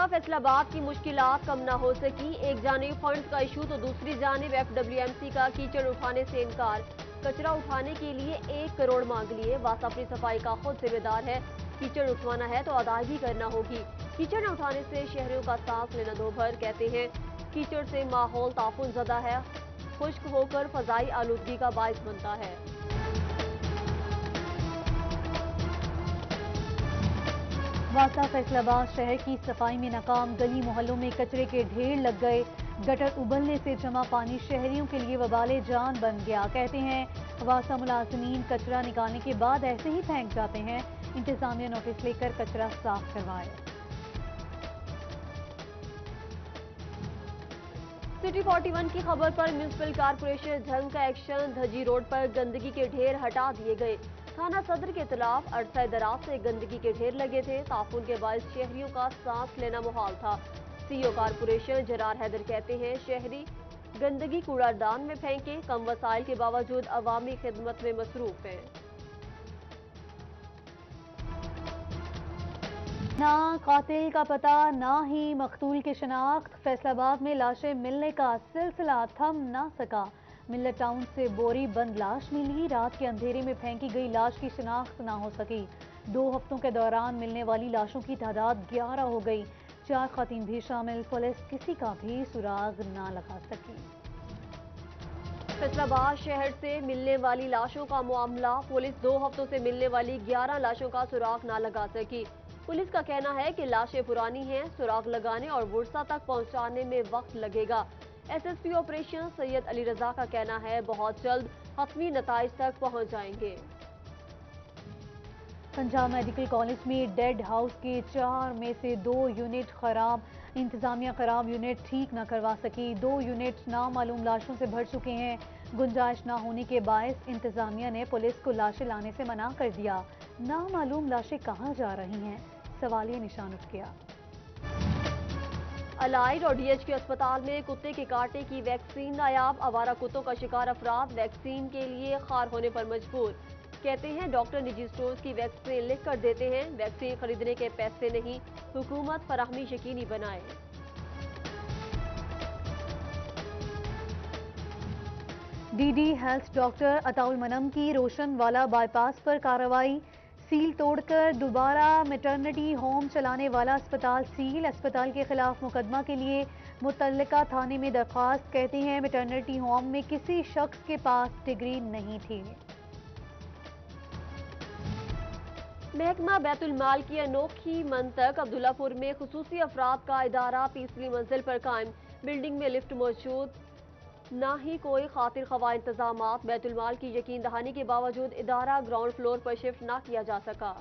واقعہ فیصلہ آباد کی مشکلات کم نہ ہو سکی، ایک جانب فنڈز کا ایشو تو دوسری جانب FWMC کا کیچڑ اٹھانے سے انکار، کچرا اٹھانے کے لیے 1 کروڑ مانگ لیے، واسطہ اپنی صفائی کا خود ذمہ دار ہے، کیچڑ اٹھوانا ہے تو ادائیگی کرنا ہوگی، کیچڑ نہ اٹھانے سے شہریوں کا سانس لینا دوبھر، کہتے ہیں کیچڑ سے ماحول تعفن زدہ ہے، خشک ہو کر فضائی آلودگی کا باعث بنتا ہے۔ واسطہ فیصل آباد شہر کی صفائی میں ناکام، گلی محلوں میں کچرے کے ڈھیر لگ گئے، گٹر ابلنے سے جمع پانی شہریوں کے لیے وبال جان بن گیا، کہتے ہیں واسطہ ملازمین کچرا نکالنے کے بعد ایسے ہی پھینک جاتے ہیں، انتظامیہ نوٹس لے کر کچرا صاف کروائے۔ سٹی 41 کی خبر پر میونسپل کارپوریشن جھنگ کا ایکشن، دھجی روڈ پر گندگی کے ڈھیر ہٹا دیے گئے، تھانہ صدر کے خلاف عرصہ دراز سے گندگی کے ڈھیر لگے تھے، تعفن کے باعث شہریوں کا سانس لینا محال تھا، CO کارپوریشن جرار حیدر کہتے ہیں شہری گندگی کوڑا دان میں پھینکیں، کم وسائل کے باوجود عوامی خدمت میں مصروف ہیں۔ نہ قاتل کا پتہ نہ ہی مقتول کی شناخت، فیصل آباد میں لاشیں ملنے کا سلسلہ تھم نہ سکا، ملت ٹاؤن سے بوری بند لاش ملی، رات کے اندھیرے میں پھینکی گئی لاش کی شناخت نہ ہو سکی، 2 ہفتوں کے دوران ملنے والی لاشوں کی تعداد 11 ہو گئی، 4 خواتین بھی شامل، پولیس کسی کا بھی سراغ نہ لگا سکی۔ فیصل آباد شہر سے ملنے والی لاشوں کا معاملہ، پولیس 2 ہفتوں سے ملنے والی 11 لاشوں کا سراغ نہ لگا سکی، پولیس کا کہنا ہے کہ لاشیں پرانی ہیں، سراغ لگانے اور ورثہ تک پہنچانے میں وقت لگے گا، SSP آپریشن سید علی رضا کا کہنا ہے بہت جلد حتمی نتائج تک پہنچ جائیں گے۔ پنجاب میڈیکل کالج میں ڈیڈ ہاؤس کے 4 میں سے 2 یونٹ خراب، انتظامیہ خراب یونٹ ٹھیک نہ کروا سکی، 2 یونٹ نامعلوم لاشوں سے بھر چکے ہیں، گنجائش نہ ہونے کے باعث انتظامیہ نے پولیس کو لاشیں لانے سے منع کر دیا، نامعلوم لاشیں کہاں جا رہی ہیں، سوالیہ نشان اٹھ گیا۔ الائڈ اور DH کے اسپتال میں کتے کے کاٹے کی ویکسین نایاب، آوارہ کتوں کا شکار افراد ویکسین کے لیے خوار ہونے پر مجبور، کہتے ہیں ڈاکٹر نجی سٹورز کی ویکسین لکھ کر دیتے ہیں، ویکسین خریدنے کے پیسے نہیں، حکومت فراہمی یقینی بنائے۔ DD ہیلتھ ڈاکٹر عطاء المنم کی روشن والا بائی پاس پر کارروائی، سیل توڑ کر دوبارہ میٹرنٹی ہوم چلانے والا اسپتال سیل، اسپتال کے خلاف مقدمہ کے لیے متعلقہ تھانے میں درخواست، کہتے ہیں میٹرنٹی ہوم میں کسی شخص کے پاس ڈگری نہیں تھی۔ محکمہ بیت المال کی انوکھی منطق، عبداللہ پور میں خصوصی افراد کا ادارہ 30ویں منزل پر قائم، بلڈنگ میں لفٹ موجود نہ ہی کوئی خاطر خواہ انتظامات، بیت المال کی یقین دہانی کے باوجود ادارہ گراؤنڈ فلور پر شفٹ نہ کیا جا سکا۔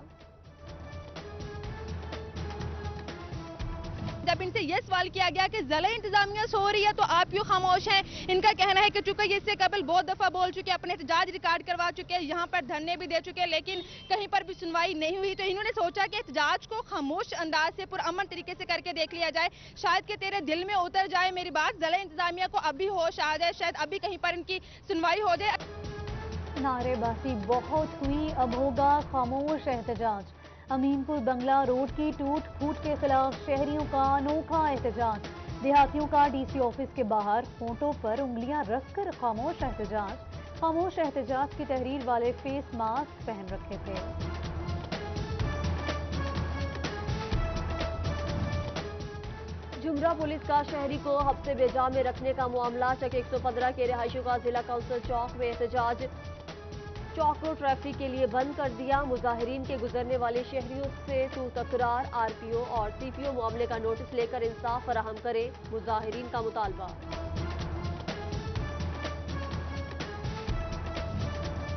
جب ان سے یہ سوال کیا گیا کہ ضلع انتظامیہ سو رہی ہے تو آپ کیوں خاموش ہیں، ان کا کہنا ہے کہ چونکہ یہ اس سے قبل بہت دفعہ بول چکے، اپنے احتجاج ریکارڈ کروا چکے، یہاں پر دھرنے بھی دے چکے، لیکن کہیں پر بھی سنوائی نہیں ہوئی، تو انہوں نے سوچا کہ احتجاج کو خاموش انداز سے پرامن طریقے سے کر کے دیکھ لیا جائے، شاید کہ تیرے دل میں اتر جائے میری بات، ضلع انتظامیہ کو ابھی ہوش آ جائے، شاید ابھی کہیں پر ان کی سنوائی ہو جائے۔ نعرے بازی بہت ہوئی، اب ہوگا خاموش احتجاج، امین پور بنگلہ روڈ کی ٹوٹ پھوٹ کے خلاف شہریوں کا انوکھا احتجاج، دیہاتیوں کا DC آفس کے باہر ہونٹوں پر انگلیاں رکھ کر خاموش احتجاج، خاموش احتجاج کی تحریر والے فیس ماسک پہن رکھے تھے۔ جمرہ پولیس کا شہری کو حبس بے جا میں رکھنے کا معاملہ، چک 115 کے رہائشیوں کا ضلع کونسل چوک میں احتجاج، چوک کو ٹریفک کے لیے بند کر دیا، مظاہرین کے گزرنے والے شہریوں سے تو تکرار، RPO اور CPO معاملے کا نوٹس لے کر انصاف فراہم کرے، مظاہرین کا مطالبہ۔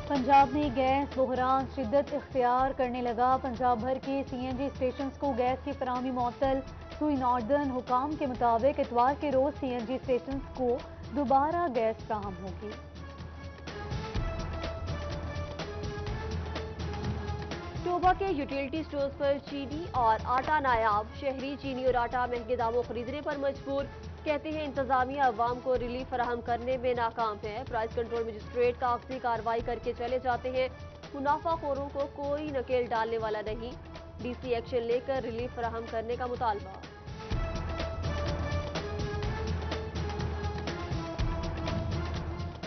پنجاب میں گیس بحران شدت اختیار کرنے لگا، پنجاب بھر کے CNG اسٹیشنز کو گیس کی فراہمی معطل، سوئی ناردرن حکام کے مطابق اتوار کے روز CNG اسٹیشنز کو دوبارہ گیس فراہم ہوگی۔ ٹوبہ کے یوٹیلیٹی سٹورز پر چینی اور آٹا نایاب، شہری چینی اور آٹا مہنگے داموں خریدنے پر مجبور، کہتے ہیں انتظامیہ عوام کو ریلیف فراہم کرنے میں ناکام ہے، پرائس کنٹرول مجسٹریٹ کاغذی کارروائی کر کے چلے جاتے ہیں، منافع خوروں کو کوئی نکیل ڈالنے والا نہیں، DC ایکشن لے کر ریلیف فراہم کرنے کا مطالبہ۔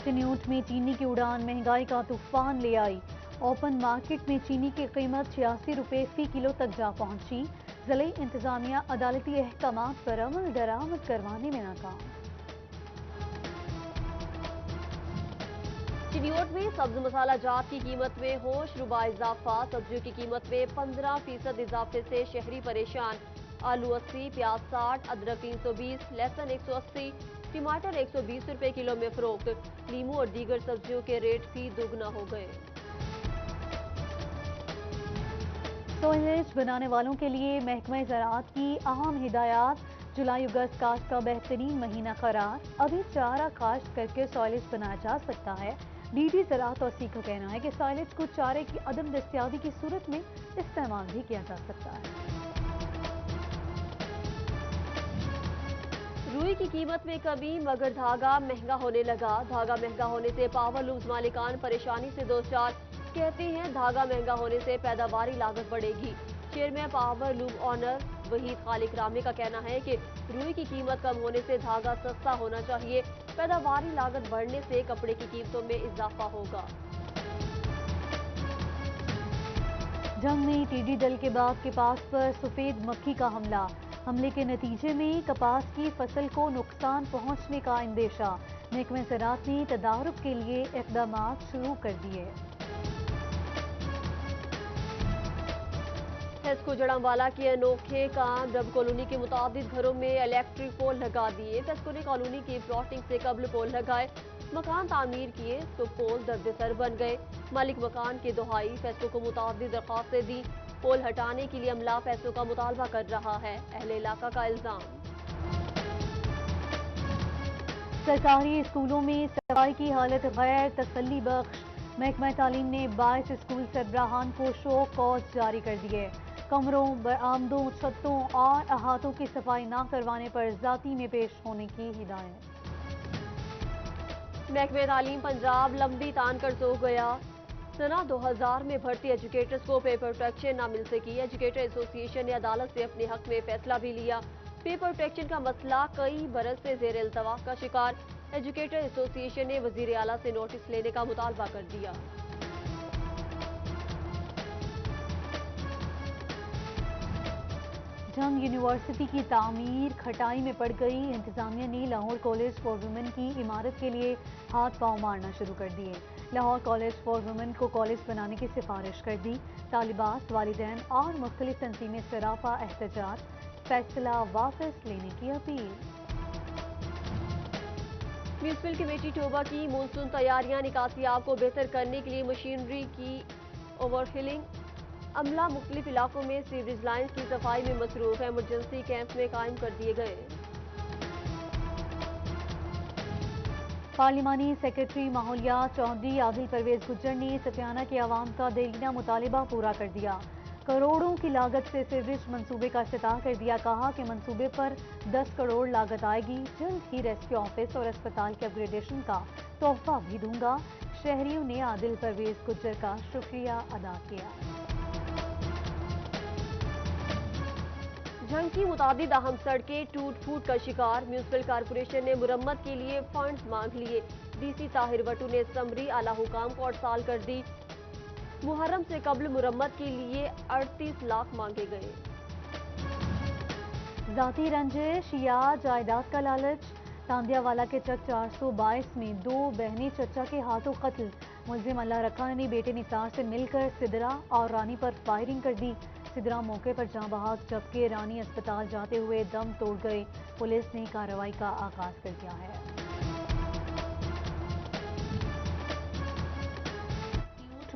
चिन्यूट में चीनी की उड़ान महंगाई का तूफान ले आई। ओपन मार्केट में चीनी की कीमत 86 रुपये फी किलो तक जा पहुंची। ज़िले इंतजामिया अदालती अहकामात पर अमल दरामद करवाने में नाकाम। चिन्यूट में सब्ज मसाला जात की कीमत में होश रुबा इजाफा। सब्जियों की कीमत में 15% इजाफे से शहरी परेशान। आलू 80, प्याज 60, अदरक 320, लहसुन 180, टमाटर 120 रुपए किलो में फरोख्त। लीमू और दीगर सब्जियों के रेट भी दोगुना हो गए। सोइलेज बनाने वालों के लिए महकमा ज़राअत की अहम हिदायत। जुलाई अगस्त काश्त का बेहतरीन महीना करार। अभी चारा काश्त करके सोइलेज बनाया जा सकता है। डीडी ज़राअत और सी का कहना है कि सोइलेज को चारे की अदम दस्तियाबी की सूरत में इस्तेमाल भी किया जा सकता है। रुई की कीमत में कमी मगर धागा महंगा होने लगा। धागा महंगा होने से पावर लूम्स मालिकान परेशानी से दो चार। कहते हैं धागा महंगा होने से पैदावारी लागत बढ़ेगी। Chairman power loom owner Waheed Khaliq Rami का कहना है कि रुई की कीमत कम होने से धागा सस्ता होना चाहिए। पैदावारी लागत बढ़ने से कपड़े की कीमतों में इजाफा होगा। जंग में टिड्डी दल के बाग के पास पर सफेद मक्खी का हमला। हमले के नतीजे में कपास की फसल को नुकसान पहुंचने का अंदेशा। महकमा ज़राअत ने तदारुक के लिए इक़दाम शुरू कर दिए। फेस्को जड़ांवाला के अनोखे काम। रब कॉलोनी के मुताबिक घरों में इलेक्ट्रिक पोल लगा दिए। फेस्को ने कॉलोनी की प्लॉटिंग से कबल पोल लगाए। मकान तामीर किए तो पोल दर्द-ए-सर बन गए। मालिक मकान के दुहाई फेस्को को मुताबिक दरख्वास्तें दी। पोल हटाने के लिए अमला फेस्को का मुतालबा कर रहा है। अहले इलाका का इल्जाम। सरकारी स्कूलों में सफाई की हालत गैर तसल्ली बख्श। महकमा तालीम ने 22 स्कूल सरबराहान को शो कॉज जारी कर दिए। कमरों, बरामदों, छतों और अहातों की सफाई न करवाने पर जाती में पेश होने की हिदायत। महकमा तालीम पंजाब लंबी तान कर सो गया। सना 2000 में भर्ती एजुकेटर्स को पेपर प्रोटेक्शन न मिल सकी। एजुकेटर एसोसिएशन ने अदालत से अपने हक में फैसला भी लिया। पेपर प्रोटेक्शन का मसला कई बरस से जेर इल्तवा का शिकार। एजुकेटर एसोसिएशन ने वजीर आला से नोटिस लेने का मुतालबा कर दिया। जंग यूनिवर्सिटी की तामीर खटाई में पड़ गई। इंतजामिया ने लाहौर कॉलेज फॉर वुमेन की इमारत के लिए हाथ पांव मारना शुरू कर दिए। लाहौर कॉलेज फॉर वुमेन को कॉलेज बनाने की सिफारिश कर दी। तालिबात, वालिदैन और मुख्तलिफ तंजीमें सरापा एहतजाज। फैसला वापस लेने की अपील। म्यूनिसिपल कमेटी टोबा की मानसून तैयारियां निकासियाब को बेहतर करने के लिए मशीनरी की ओवरफिलिंग। अमला मुख्तलिफ इलाकों में सीवरेज लाइन्स की सफाई में मसरूफ है। इमरजेंसी कैंप में कायम कर दिए गए। पार्लिमानी सेक्रेटरी माहौलियात चौधरी आदिल परवेज गुज्जर ने सफियाना के अवाम का देरीना मुतालिबा पूरा कर दिया। करोड़ों की लागत से सीवरेज मंसूबे का इफ्तिताह कर दिया। कहा कि मंसूबे पर 10 करोड़ लागत आएगी। जल्द ही रेस्क्यू ऑफिस और अस्पताल के अपग्रेडेशन का तोहफा भी दूंगा। शहरियों ने आदिल परवेज गुज्जर का शुक्रिया अदा किया। जंग की मुताबिक अहम सड़कें टूट फूट का शिकार। म्यूनिसिपल कॉरपोरेशन ने मुरम्मत के लिए फंड्स मांग लिए। डीसी ताहिर वटू ने समरी आला हुकाम को अड़साल कर दी। मुहर्रम से कबल मुरम्मत के लिए 38 लाख मांगे गए। जाती रंजिश या जायदाद का लालच। तांदियावाला के चक 422 में 2 बहनें चचा के हाथों कत्ल। मुलजिम अल्लाह रखा ने बेटे निसार से मिलकर सिदरा और रानी पर फायरिंग कर दी। सिदरा मौके पर जाँ बहक जबकि रानी अस्पताल जाते हुए दम तोड़ गए। पुलिस ने कार्रवाई का आगाज कर दिया है।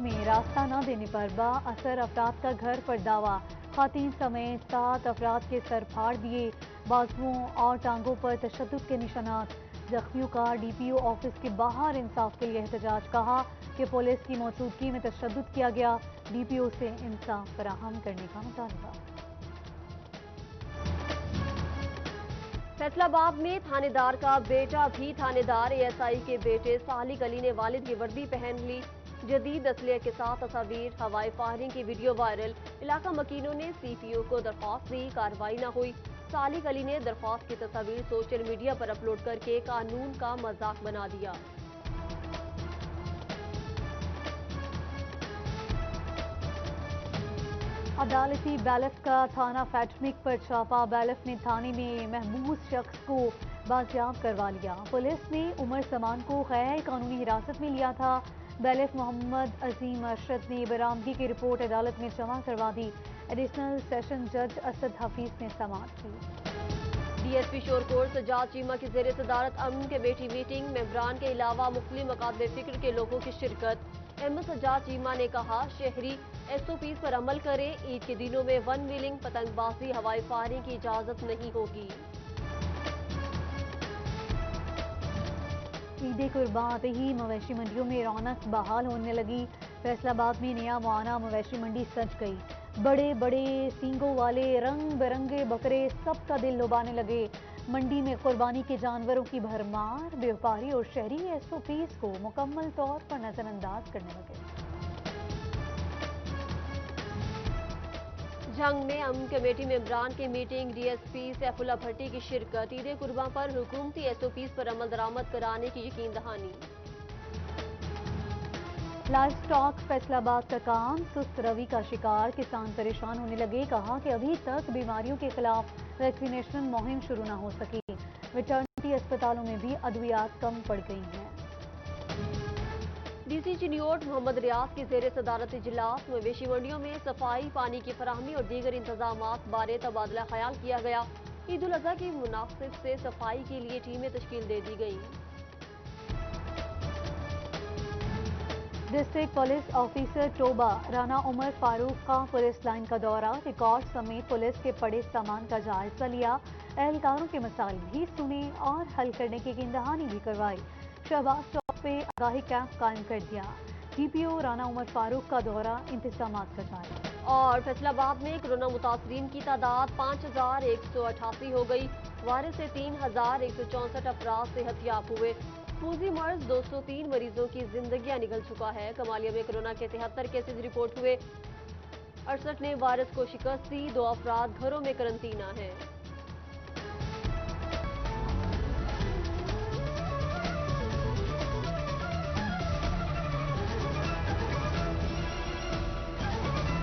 में रास्ता न देने पर बाअसर अफराद का घर पर दावा। खातीन समेत 7 अफराद के सर फाड़ दिए। बाजुओं और टांगों पर तशद्दुद के निशानात। जख्मियों का डीपीओ ऑफिस के बाहर इंसाफ के लिए एहतजाज। कहा कि पुलिस की मौजूदगी में तशद्दुद किया गया। डीपीओ से इंसाफ फराहम करने का मुतालबा। फैसलाबाद में थानेदार का बेटा भी थानेदार। एएसआई के बेटे सालिक अली ने वालिद की वर्दी पहन ली। जदीद असलिया के साथ तस्वीर। हवाई फायरिंग की वीडियो वायरल। इलाका मकीनों ने सीपीओ को दरख्वास्त दी। कार्रवाई न हुई। सालिक अली ने दरख्वास्त की तस्वीर सोशल मीडिया पर अपलोड करके कानून का मजाक बना दिया। अदालती बैलफ का थाना फैटमिक पर छापा। बैलफ ने थाने में महबूस शख्स को बाजियाब करवा लिया। पुलिस ने उमर समान को गैर कानूनी हिरासत में लिया था। बैलफ मोहम्मद अजीम अरशद ने बरामदगी की रिपोर्ट अदालत में जमा करवा दी। एडिशनल सेशन जज असद हफीज ने समाअत की। डीएसपी शोरकोट सजाद चीमा की ज़ेर सदारत अमन कमेटी मीटिंग, मेंबरान के अलावा मुख्तलिफ मकातब फिक्र के लोगों की शिरकत। अहमद सजाद चीमा ने कहा, शहरी SOPs पर अमल करें। ईद के दिनों में वन व्हीलिंग, पतंगबाजी, हवाई फायरिंग की इजाजत नहीं होगी। ईद कुर्बान आते ही मवेशी मंडियों में रौनक बहाल होने लगी। फैसलाबाद में नया मुआना मवेशी मंडी सज गई। बड़े बड़े सींगों वाले रंग बिरंगे बकरे सबका दिल लुभाने लगे। मंडी में कुर्बानी के जानवरों की भरमार। व्यापारी और शहरी SOPs को मुकम्मल तौर पर नजरअंदाज करने लगे। जंग में अमन कमेटी मेंबरान की मीटिंग, DSP सैफुल्ला भट्टी की शिरकत। ईद कुर्बान पर हुकूमती SOPs पर अमल दरामद कराने की यकीन दहानी। लाइव स्टॉक फैसलाबाद का काम सुस्त रवि का शिकार, किसान परेशान होने लगे। कहा कि अभी तक बीमारियों के खिलाफ वैक्सीनेशन मुहिम शुरू न हो सकी। वेटरनिटी अस्पतालों में भी अद्वियात कम पड़ गई हैं। DC चिन्योट मोहम्मद रियाज की ज़ेर सदारत इजलास, मवेशी मंडियों में सफाई, पानी की फराहमी और दीगर इंतजामात बारे तबादला ख्याल किया गया। ईद उल अजहा की मुनासिब से सफाई के लिए टीमें तश्कील दे दी गई। District police officer Toba Rana Umar Farooq का पुलिस लाइन का दौरा, रिकॉर्ड समेत पुलिस के पड़े सामान का जायजा लिया। एहलकारों के मसाइल भी सुने और हल करने की यकीन-दहानी भी करवाई। शहबाज चौक पे आगाही कैंप कायम कर दिया। DPO राना उमर फारूक का दौरा, इंतजामात का जायजा। और फैसलाबाद में कोरोना मुतासरीन की तादाद 5188 हो गई। वायरस से 3164 अफराद सेहतयाब हुए। पूजी मर्ज 203 मरीजों की जिंदगियां निगल चुका है। कमालिया में कोरोना के 73 केसेज रिपोर्ट हुए। 68 ने वायरस को शिकस्त दी। 2 अफराद घरों में करंटीना हैं।